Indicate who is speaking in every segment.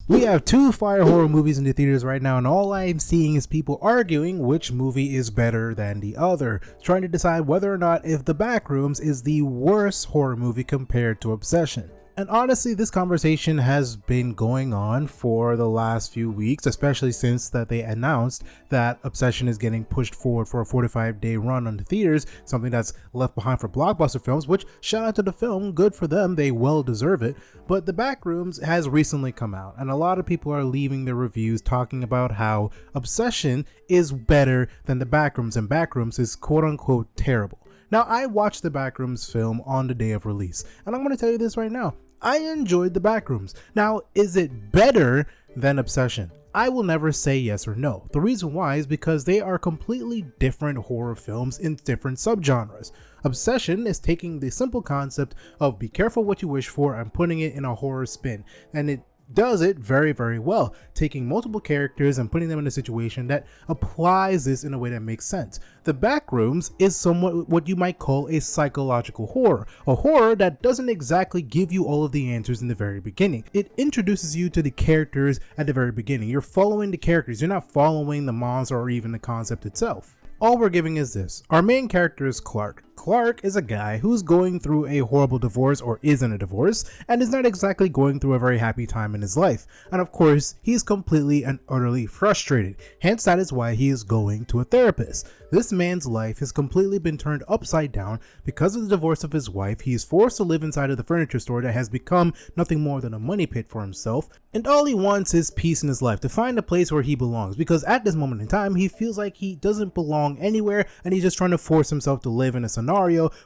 Speaker 1: We have two fire horror movies in the theaters right now, and all I'm seeing is people arguing which movie is better than the other, trying to decide whether or not if The Backrooms is the worst horror movie compared to Obsession. And honestly, this conversation has been going on for the last few weeks, especially since that they announced that Obsession is getting pushed forward for a 45-day run on the theaters, something that's left behind for blockbuster films, which shout out to the film, good for them, they well deserve it. But The Backrooms has recently come out, and a lot of people are leaving their reviews talking about how Obsession is better than The Backrooms, and Backrooms is quote-unquote terrible. Now, I watched the Backrooms film on the day of release, and I'm going to tell you this right now. I enjoyed the Backrooms. Now, is it better than Obsession? I will never say yes or no. The reason why is because they are completely different horror films in different subgenres. Obsession is taking the simple concept of be careful what you wish for and putting it in a horror spin, and it does it very, very well, taking multiple characters and putting them in a situation that applies this in a way that makes sense. The Backrooms is somewhat what you might call a psychological horror, a horror that doesn't exactly give you all of the answers in the very beginning. It introduces you to the characters at the very beginning. You're following the characters, you're not following the monster or even the concept itself. All we're giving is this. Our main character is Clark. Clark is a guy who's going through a horrible divorce or is in a divorce and is not exactly going through a very happy time in his life. And of course, he's completely and utterly frustrated. Hence, that is why he is going to a therapist. This man's life has completely been turned upside down because of the divorce of his wife. He is forced to live inside of the furniture store that has become nothing more than a money pit for himself. And all he wants is peace in his life, to find a place where he belongs. Because at this moment in time, he feels like he doesn't belong anywhere and he's just trying to force himself to live in a scenario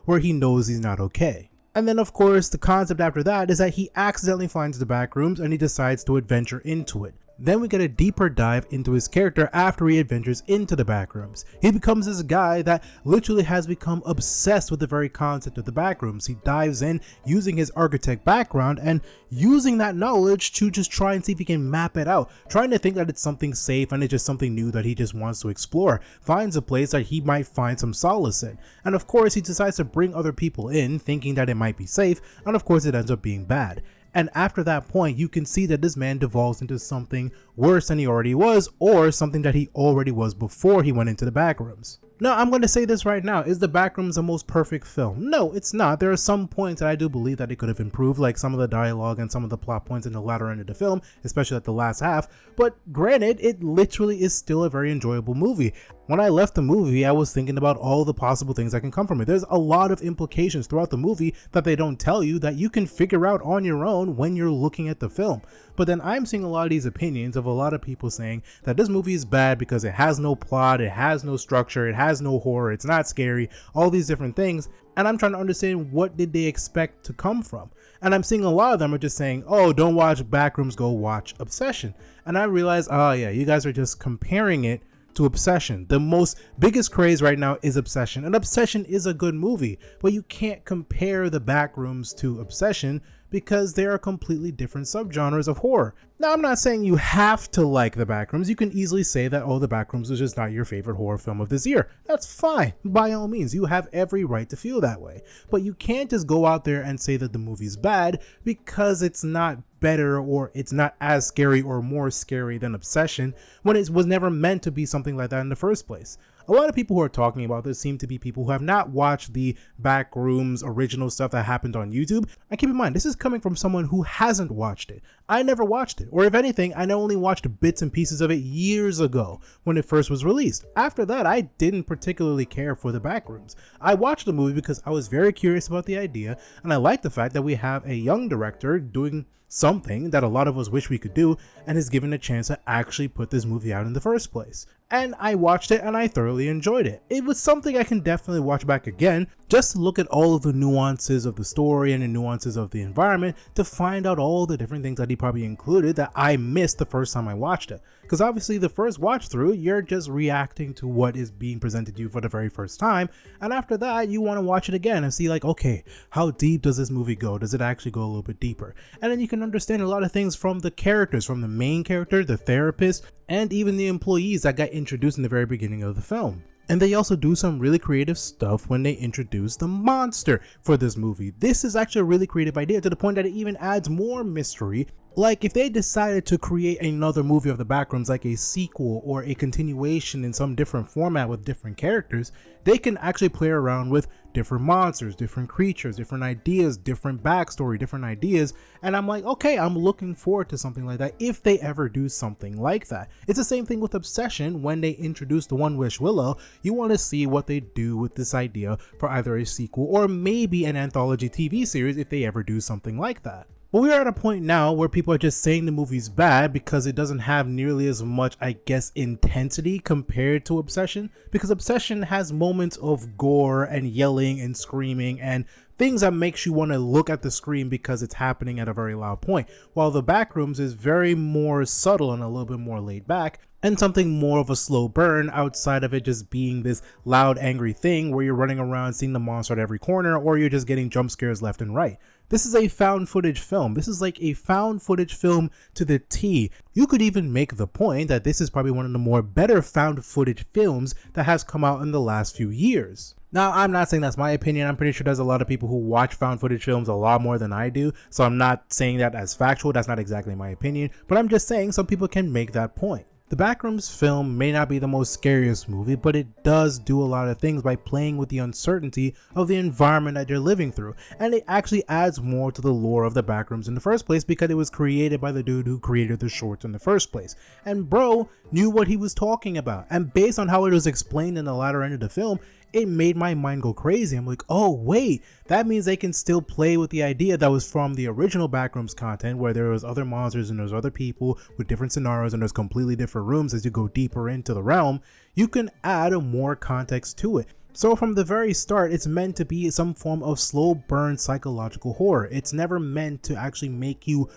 Speaker 1: where he knows he's not okay. And then of course the concept after that is that he accidentally finds the Backrooms and he decides to adventure into it. Then we get a deeper dive into his character after he adventures into the Backrooms. He becomes this guy that literally has become obsessed with the very concept of the Backrooms. He dives in using his architect background and using that knowledge to just try and see if he can map it out, trying to think that it's something safe and it's just something new that he just wants to explore, finds a place that he might find some solace in. And of course he decides to bring other people in thinking that it might be safe, and of course it ends up being bad. And after that point, you can see that this man devolves into something worse than he already was, or something that he already was before he went into the Backrooms. Now, I'm going to say this right now. Is The Backrooms the most perfect film? No, it's not. There are some points that I do believe that it could have improved, like some of the dialogue and some of the plot points in the latter end of the film, especially at the last half. But granted, it literally is still a very enjoyable movie. When I left the movie, I was thinking about all the possible things that can come from it. There's a lot of implications throughout the movie that they don't tell you that you can figure out on your own when you're looking at the film. But then I'm seeing a lot of these opinions of a lot of people saying that this movie is bad because it has no plot, it has no structure, it has no horror, it's not scary, all these different things. And I'm trying to understand, what did they expect to come from? And I'm seeing a lot of them are just saying, oh, don't watch Backrooms, go watch Obsession. And I realize, oh yeah, you guys are just comparing it to Obsession. The biggest craze right now is Obsession, and Obsession is a good movie, but you can't compare the Backrooms to Obsession because they are completely different subgenres of horror. Now, I'm not saying you have to like The Backrooms. You can easily say that, oh, The Backrooms is just not your favorite horror film of this year. That's fine. By all means, you have every right to feel that way. But you can't just go out there and say that the movie's bad because it's not better or it's not as scary or more scary than Obsession, when it was never meant to be something like that in the first place. A lot of people who are talking about this seem to be people who have not watched the Backrooms original stuff that happened on YouTube. And keep in mind, this is coming from someone who hasn't watched it. I never watched it, or if anything, I only watched bits and pieces of it years ago when it first was released. After that, I didn't particularly care for the Backrooms. I watched the movie because I was very curious about the idea, and I like the fact that we have a young director doing something that a lot of us wish we could do, and is given a chance to actually put this movie out in the first place. And I watched it and I thoroughly enjoyed it. It was something I can definitely watch back again, just to look at all of the nuances of the story and the nuances of the environment, to find out all the different things that he probably included that I missed the first time I watched it. Because obviously the first watch through, you're just reacting to what is being presented to you for the very first time, and after that you want to watch it again and see like, okay, how deep does this movie go? Does it actually go a little bit deeper? And then you can understand a lot of things from the characters, from the main character, the therapist, and even the employees that got introduced in the very beginning of the film. And they also do some really creative stuff when they introduce the monster for this movie. This is actually a really creative idea, to the point that it even adds more mystery Like, if they decided to create another movie of the Backrooms, like a sequel or a continuation in some different format with different characters, they can actually play around with different monsters, different creatures, different ideas, different backstory, different ideas. And I'm like, okay, I'm looking forward to something like that if they ever do something like that. It's the same thing with Obsession. When they introduced the One Wish Willow, you want to see what they do with this idea for either a sequel or maybe an anthology TV series if they ever do something like that. But we are at a point now where people are just saying the movie's bad because it doesn't have nearly as much, I guess, intensity compared to Obsession. Because Obsession has moments of gore and yelling and screaming and things that makes you want to look at the screen because it's happening at a very loud point. While the Backrooms is very more subtle and a little bit more laid back, and something more of a slow burn outside of it just being this loud, angry thing where you're running around seeing the monster at every corner or you're just getting jump scares left and right. This is a found footage film. This is like a found footage film to the T. You could even make the point that this is probably one of the more better found footage films that has come out in the last few years. Now, I'm not saying that's my opinion. I'm pretty sure there's a lot of people who watch found footage films a lot more than I do. So I'm not saying that as factual. That's not exactly my opinion. But I'm just saying some people can make that point. The Backrooms film may not be the most scariest movie, but it does do a lot of things by playing with the uncertainty of the environment that you're living through. And it actually adds more to the lore of the Backrooms in the first place because it was created by the dude who created the shorts in the first place. And bro knew what he was talking about. And based on how it was explained in the latter end of the film, it made my mind go crazy. I'm like, oh wait, that means they can still play with the idea that was from the original Backrooms content where there was other monsters and there's other people with different scenarios and there's completely different rooms as you go deeper into the realm. You can add more context to it. So from the very start, it's meant to be some form of slow burn psychological horror. It's never meant to actually make you,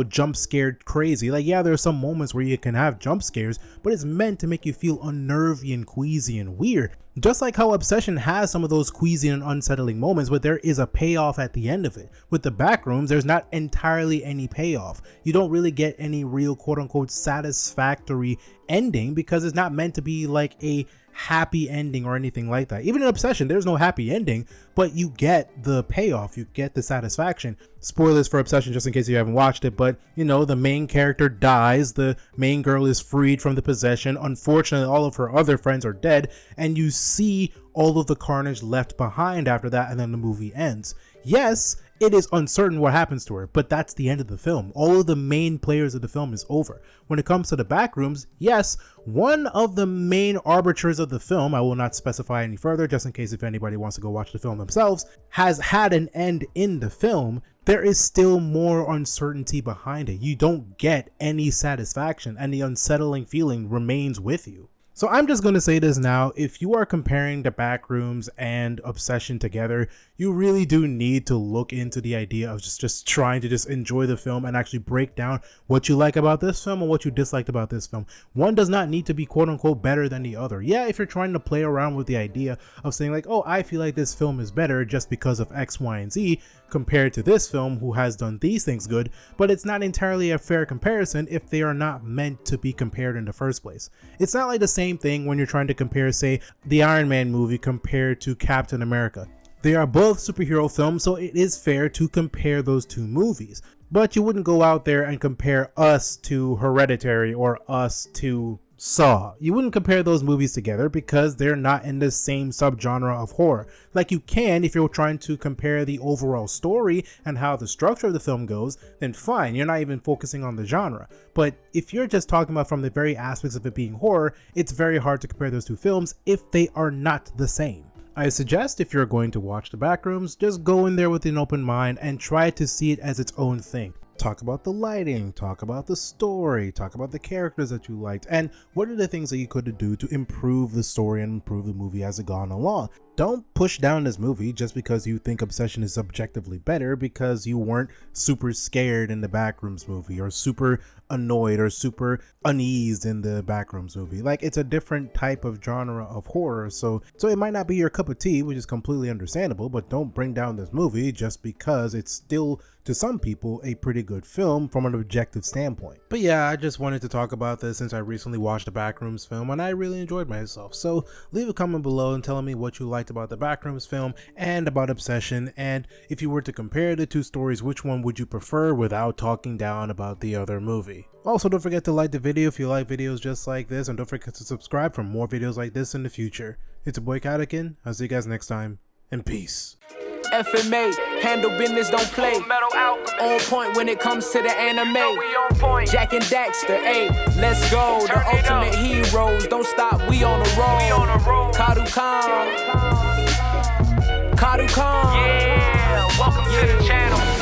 Speaker 1: jump scared crazy. Like, yeah, there are some moments where you can have jump scares, but it's meant to make you feel unnervy and queasy and weird. Just like how Obsession has some of those queasy and unsettling moments, but there is a payoff at the end of it. With the Backrooms, there's not entirely any payoff. You don't really get any real quote-unquote satisfactory ending because it's not meant to be like a happy ending or anything like that. Even in Obsession, there's no happy ending, but you get the payoff, you get the satisfaction. Spoilers for Obsession just in case you haven't watched it, but the main character dies, the main girl is freed from the possession. Unfortunately, all of her other friends are dead, and you see all of the carnage left behind after that, and then the movie ends. Yes, it is uncertain what happens to her, but that's the end of the film. All of the main players of the film is over. When it comes to the Backrooms, yes, one of the main arbiters of the film, I will not specify any further just in case if anybody wants to go watch the film themselves, has had an end in the film. There is still more uncertainty behind it. You don't get any satisfaction and the unsettling feeling remains with you. So I'm just going to say this now, if you are comparing the Backrooms and Obsession together, you really do need to look into the idea of just trying to just enjoy the film and actually break down what you like about this film and what you disliked about this film. One does not need to be quote unquote better than the other. Yeah, if you're trying to play around with the idea of saying like, oh, I feel like this film is better just because of X, Y, and Z compared to this film who has done these things good, but it's not entirely a fair comparison if they are not meant to be compared in the first place. It's not like the same thing when you're trying to compare, say, the Iron Man movie compared to Captain America. They are both superhero films, so it is fair to compare those two movies. But you wouldn't go out there and compare Us to Hereditary or Us to Saw. You wouldn't compare those movies together because they're not in the same subgenre of horror. Like you can if you're trying to compare the overall story and how the structure of the film goes, then fine, you're not even focusing on the genre. But if you're just talking about from the very aspects of it being horror, it's very hard to compare those two films if they are not the same. I suggest if you're going to watch the Backrooms, just go in there with an open mind and try to see it as its own thing. Talk about the lighting, talk about the story, talk about the characters that you liked, and what are the things that you could do to improve the story and improve the movie as it gone along. Don't push down this movie just because you think Obsession is subjectively better because you weren't super scared in the Backrooms movie or super annoyed or super uneased in the Backrooms movie. Like, it's a different type of genre of horror, so it might not be your cup of tea, which is completely understandable, but don't bring down this movie just because it's still, to some people, a pretty good film from an objective standpoint. But yeah, I just wanted to talk about this since I recently watched the Backrooms film and I really enjoyed myself. So leave a comment below and tell me what you liked liked about the Backrooms film and about Obsession, and if you were to compare the two stories, which one would you prefer without talking down about the other movie. Also, don't forget to like the video if you like videos just like this, and don't forget to subscribe for more videos like this in the future. It's your boy Kadukun. I'll see you guys next time, and peace.
Speaker 2: FMA, handle business, don't play. On point when it comes to the anime. Jack and Daxter, ayy, let's go. The ultimate heroes, don't stop, we on the road. Kadukun. Yeah, welcome to the channel.